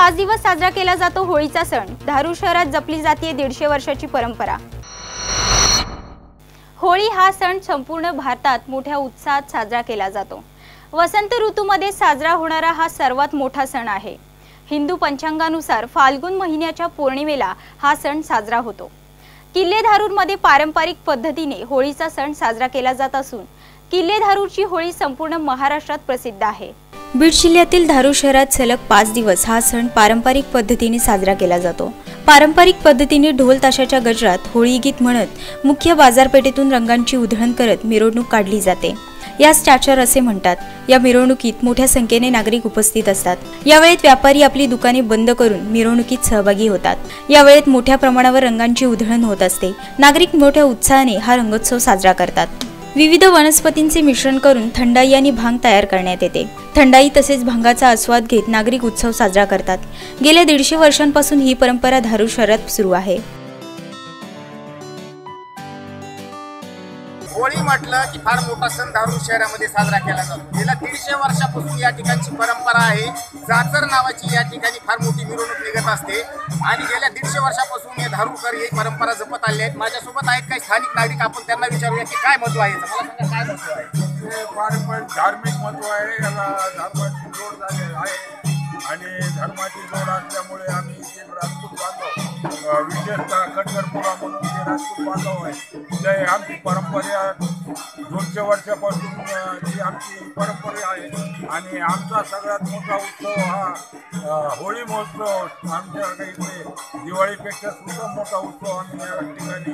5 दिवस साजरा केला जातो होळीचा सण। धारूर शहरात जपली जाते 150 वर्षाची परंपरा। होळी हा सण संपूर्ण भारतात मोठ्या उत्साहात साजरा केला जातो। वसंत ऋतूमध्ये साजरा होणारा हा सर्वात मोठा सण आहे। हिंदू पंचांगानुसार फाल्गुन महिन्याच्या पौर्णिमेला हा सण साजरा होतो। किल्ले धारूरमध्ये पारंपरिक पद्धतीने होळीचा सण साजरा केला जात असून किल्ले धारूरची होळी संपूर्ण महाराष्ट्रात प्रसिद्ध आहे। बीड जिल्ह्यातील धारूर शहरात सलग 5 दिवस हा सण पारंपरिक पद्धतीने साजरा केला जातो। पारंपरिक पद्धतीने ढोल ताशाच्या गजरात होळी गीत म्हणत मुख्य बाजारपेठेतून रंगांची उधळण करत मिरवणूक काढली जाते। या स्टॅचर असे म्हणतात। या मिरवणुकीत मोठ्या संख्येने नागरिक उपस्थित असतात। यावेळेत व्यापारी आपली दुकाने बंद करून मिरवणुकीत सहभागी होतात। यावेळेत मोठ्या प्रमाणावर रंगांची उधळण होत असते। नागरिक मोठ्या उत्साहाने हा रंगोत्सव साजरा करतात। विविध वनस्पतींचे मिश्रण करून थंडाई आणि भांग तयार करण्यात येते। थंडाई तसेच भांगाचा आस्वाद घेत नागरिक उत्सव साजरा करतात। गेल्या 150 वर्षांपासून ही परंपरा धारूर शहरात सुरू आहे। होळी म्हटलं की फार मोठा सण धारूर शहरामध्ये साजरा केला जातो। गेल्या 150 वर्षापासून या ठिकाणची परंपरा आहे। जाचर नावाची या ठिकाणी फार मोठी मिरवणूक निघत असते आणि गेल्या 150 वर्षापासून हे धारूरकर ही परंपरा जपत आले आहेत। माझ्यासोबत आहेत काही स्थानिक नागरिक, आपण त्यांना विचारूया की काय महत्त्व आहे। मला सांगा काय महत्त्व आहे? हे पारंपरिक धार्मिक महत्त्व आहे। याला धर्माची जोड झाली आहे आणि धर्माची जोड असल्यामुळे आम्ही जे राजपूत बांधव, विशेषतः खडकरपुरा म्हणून जे राजपूत बांधव आहे, जे आमची परंपरा 200 वर्षापासून जी आमची परंपरा आहे आणि आमचा सगळ्यात मोठा उत्सव हा होळी महोत्सव। आमच्या इथे दिवाळीपेक्षा सुद्धा मोठा उत्सव आम्ही या ठिकाणी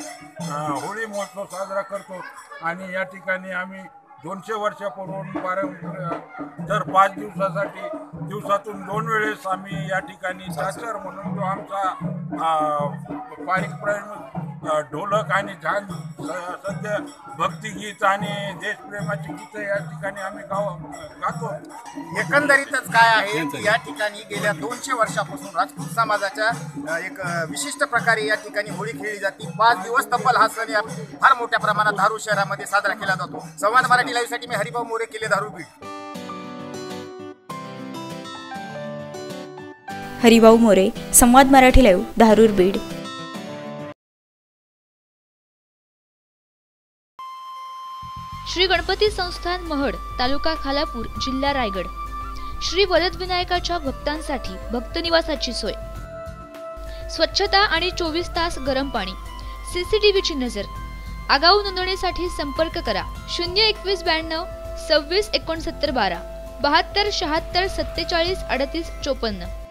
होळी महोत्सव साजरा करतो आणि या ठिकाणी आम्ही 200 वर्षापूर्वी दर 5 दिवसासाठी दिवसातून 2 वेळेस आम्ही या ठिकाणी साचर म्हणून जो आमचा पारंपरिक ढोलक आणि झांज, सध्या भक्तिगीत आणि देशप्रेमाची गीतं या ठिकाणी आम्ही गातो। एकंदरीतच काय आहे, या ठिकाणी गेल्या 200 वर्षापासून राजपूत समाजाच्या एक विशिष्ट प्रकारे या ठिकाणी होळी खेळली जाते। 5 दिवस तब्बल हा सण फार मोठ्या प्रमाणात धारूर शहरामध्ये साजरा केला जातो। संवाद मराठी लाईव्ह साठी मी हरिभाऊ मोरे, किल्ले धारूर, बीड। हरिभाऊ मोरे, संवाद मराठी लाईव्ह, धारूर, बीड। श्री गणपती संस्थान महड, तालुका खालापूर, जिल्हा रायगड। श्री वरदविनायकाच्या भक्तांसाठी भक्त निवासाची सोय, स्वच्छता आणि 24 तास गरम पाणी, CCTVची नजर। आगाऊ नोंदणीसाठी संपर्क करा 021 92 26 69 12 72 76 47 38 54।